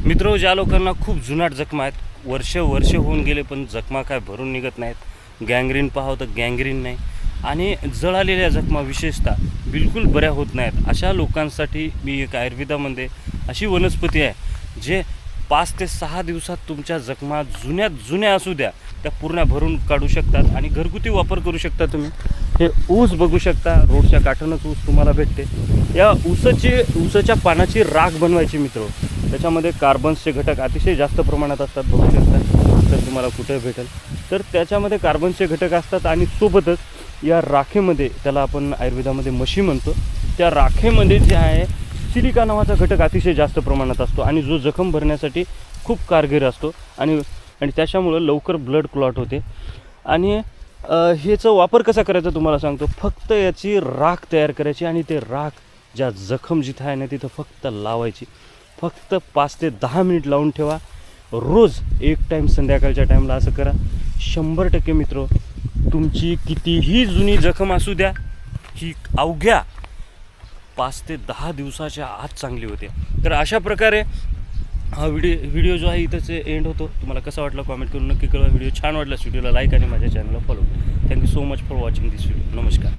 मित्र, ज्या लोकांना खूप जुनाट जखमा आहेत, वर्ष होऊन गेले पण जखमा काय भरून निघत नाहीत, गँग्रीन पाहावं तर गँग्रीन नाही आणि जळालेल्या जखमा विशेषतः बिलकुल बऱ्या होत नाहीत, अशा लोकांसाठी मी एक आयुर्वेदामध्ये अशी वनस्पती आहे जे 5 ते 6 दिवसात तुमच्या जखमा जुन्या असू द्या त्या पूर्ण भरून काढू शकतात आणि घरगुती वापर करू शकता. तुम्ही हे ऊस बघू शकता, रोडच्या काठानंच ऊस तुम्हाला भेटते. या ऊसाच्या पानाची राख बनवायची मित्र. त्याच्यामध्ये कार्बन्सचे घटक अतिशय जास्त प्रमाणात असतात, बघू शकता तर तुम्हाला कुठे भेटेल. तर त्याच्यामध्ये कार्बनचे घटक असतात आणि सोबतच या राखेमध्ये, त्याला आपण आयुर्वेदामध्ये मशी म्हणतो, त्या राखेमध्ये जे आहे सिलिका नावाचा घटक अतिशय जास्त प्रमाणात असतो आणि जो जखम भरण्यासाठी खूप कारगर असतो आणि त्याच्यामुळं लवकर ब्लड क्लॉट होते. आणि ह्याचा वापर कसा करायचा तुम्हाला सांगतो. फक्त याची राख तयार करायची आणि ते राख ज्या जखम जिथं आहे ना तिथं फक्त लावायची. फक्त 5 ते 10 मिनिट लावून ठेवा. रोज एक टाईम संध्याकाळच्या टाईमला असं करा. 100% मित्र, तुमची कितीही जुनी जखम असू द्या, ही अवघ्या 5 ते 10 दिवसाच्या आत चांगली होते. तर अशा प्रकारे हा व्हिडिओ जो आहे इथंच एंड होतो. तुम्हाला कसा वाटला कॉमेंट करून नक्की कळवा. व्हिडिओ छान वाटला, व्हिडिओला लाईक आणि माझ्या चॅनलला follow. Thank you so much for watching this video. नमस्कार.